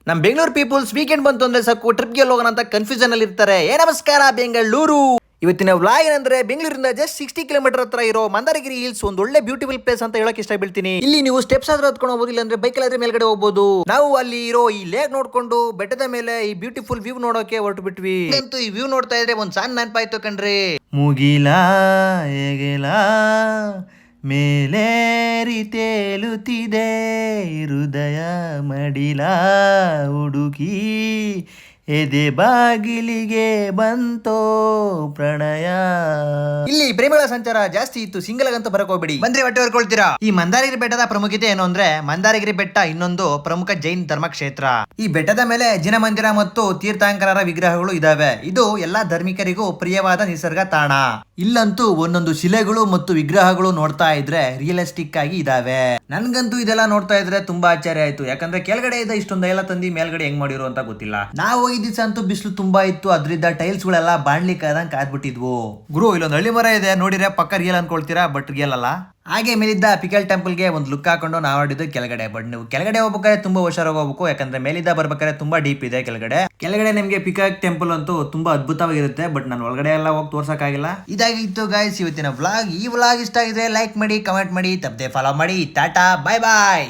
ನಮ್ Bengaluru people's weekend ಬಂತು ಅಂದ್ರೆ ಸಾಕು ಟ್ರಿಪ್ಗೆ ಹೋಗೋಣ ಅಂತ ಕನ್ಫ್ಯೂಷನ್ ಅಲ್ಲಿ ಇರ್ತಾರೆ. ನಮಸ್ಕಾರ ಬೆಂಗಳೂರು. ಇವತ್ತಿನ ವ್ಲಾಗ್ ಏನಂದ್ರೆ ಬೆಂಗಳೂರಿಂದ ಜಸ್ಟ್ 60 ಕಿಲೋಮೀಟರ್ ಹತ್ರ ಇರೋ ಮಂದಾರಗಿರಿ ಹಿಲ್ಸ್ ಒಂದು ಒಳ್ಳೆ ಬ್ಯೂಟಿಫುಲ್ ಪ್ಲೇಸ್ ಅಂತ ಹೇಳಕ್ ಇಷ್ಟ ಬೀಳ್ತೀನಿ. ಇಲ್ಲಿ ನೀವು ಸ್ಟೆಪ್ಸ್ ಆದ್ರೂ ಹತ್ಕೊಂಡು ಹೋಗ್ಬೋದು, ಇಲ್ಲ ಅಂದ್ರೆ ಬೈಕ್ ಆದ್ರೆ ಮೇಲ್ಗಡೆ ಹೋಗ್ಬೋದು. ನಾವು ಅಲ್ಲಿ ಇರೋ ಈ ಲೇಕ್ ನೋಡ್ಕೊಂಡು ಬೆಟ್ಟದ ಮೇಲೆ ಈ ಬ್ಯೂಟಿಫುಲ್ ವ್ಯೂ ನೋಡೋಕೆ ಹೊರಟು ಬಿಟ್ವಿ. ಅಂತೂ ಈ ವ್ಯೂ ನೋಡ್ತಾ ಇದ್ರೆ ಒಂದ್ ಸಣ್ಣ ನೆನಪಾಯ್ತು ಕಣ್ರಿ. ಮುಗಿಲಾ ಎಗೆಲಾ ಮೇಲೇರಿ ತೇಲುತ್ತಿದೆ ಹೃದಯ ಮಡಿಲ ಹುಡುಕಿ ಎದೆ ಬಾಗಿಲಿಗೆ ಬಂತೋ ಪ್ರಣಯ. ಇಲ್ಲಿ ಪ್ರೇಮಿಗಳ ಸಂಚಾರ ಜಾಸ್ತಿ ಇತ್ತು, ಸಿಂಗಲ್ ಆಗಂತೂ ಬರಕ್ ಹೋಗ್ಬಿಡಿ. ಬಂದ್ರೆ ಹೊಟ್ಟೆ ಹೊರ್ಕೊಳ್ತೀರಾ. ಈ ಮಂದಾರಗಿರಿ ಬೆಟ್ಟದ ಪ್ರಾಮುಖ್ಯತೆ ಏನು ಅಂದ್ರೆ, ಮಂದಾರಗಿರಿ ಬೆಟ್ಟ ಇನ್ನೊಂದು ಪ್ರಮುಖ ಜೈನ್ ಧರ್ಮಕ್ಷೇತ್ರ. ಈ ಬೆಟ್ಟದ ಮೇಲೆ ಜಿನ ಮಂದಿರ ಮತ್ತು ತೀರ್ಥಂಕರರ ವಿಗ್ರಹಗಳು ಇದಾವೆ. ಇದು ಎಲ್ಲಾ ಧರ್ಮಿಕರಿಗೂ ಪ್ರಿಯವಾದ ನಿಸರ್ಗ ತಾಣ. ಇಲ್ಲಂತೂ ಒಂದೊಂದು ಶಿಲೆಗಳು ಮತ್ತು ವಿಗ್ರಹಗಳು ನೋಡ್ತಾ ಇದ್ರೆ ರಿಯಲಿಸ್ಟಿಕ್ ಆಗಿ ಇದಾವೆ. ನನ್ಗಂತೂ ಇದೆಲ್ಲ ನೋಡ್ತಾ ಇದ್ರೆ ತುಂಬಾ ಆಶ್ಚರ್ಯ ಆಯ್ತು. ಯಾಕಂದ್ರೆ ಕೆಳಗಡೆ ಇದ್ದ ಇಷ್ಟೊಂದು ಎಲ್ಲ ತಂದಿ ಮೇಲ್ಗಡೆ ಹೆಂಗ್ ಮಾಡಿರೋ ಅಂತ ಗೊತ್ತಿಲ್ಲ. ನಾವು ಈ ದಿವಸ ಅಂತೂ ಬಿಸಿಲು ತುಂಬಾ ಇತ್ತು, ಅದ್ರಿಂದ ಟೈಲ್ಸ್ ಗಳೆಲ್ಲ ಬಾಣ್ಲಿಕ್ಕೆ ಆದಂಗೆ ಕಾದ್ಬಿಟ್ಟಿದ್ವು. ಗುರು, ಇಲ್ಲೊಂದು ಹಳ್ಳಿ ಮರ ಇದೆ ನೋಡಿದ್ರೆ ಪಕ್ಕ ರಿಯಲ್ ಅನ್ಕೊಳ್ತೀರಾ, ಬಟ್ ರಿಯಲ್ ಅಲ್ಲ. ಹಾಗೆ ಮೇಲಿದ್ದ ಪಿಕಲ್ ಟೆಂಪಲ್ಗೆ ಒಂದು ಲುಕ್ ಹಾಕೊಂಡು ನಾವು ಆಡಿದ್ದು ಕೆಳಗಡೆ. ಬಟ್ ನೀವು ಕೆಳಗಡೆ ಹೋಗ್ಬೇಕಾದ್ರೆ ತುಂಬಾ ಹುಷಾರಾಗಿ ಹೋಗ್ಬೇಕು, ಯಾಕಂದ್ರೆ ಮೇಲಿದ್ದ ಬರ್ಬೇಕಾದ್ರೆ ತುಂಬಾ ಡೀಪ್ ಇದೆ ಕೆಳಗಡೆ ನಿಮ್ಗೆ ಪಿಕಾಕ್ ಟೆಂಪಲ್ ಅಂತೂ ತುಂಬಾ ಅದ್ಭುತವಾಗಿರುತ್ತೆ. ಬಟ್ ನಾನು ಒಳಗಡೆ ಎಲ್ಲ ಹೋಗಿ ತೋರ್ಸಕ್ಕಾಗಿಲ್ಲ. ಇದಾಗಿತ್ತು ಗಾಯ್ಸ್ ಇವತ್ತಿನ ವ್ಲಾಗ್. ಈ ವ್ಲಾಗ್ ಇಷ್ಟ ಆಗಿದೆ ಲೈಕ್ ಮಾಡಿ, ಕಮೆಂಟ್ ಮಾಡಿ, ತಪ್ಪದೆ ಫಾಲೋ ಮಾಡಿ. ಟಾಟಾ, ಬಾಯ್ ಬಾಯ್.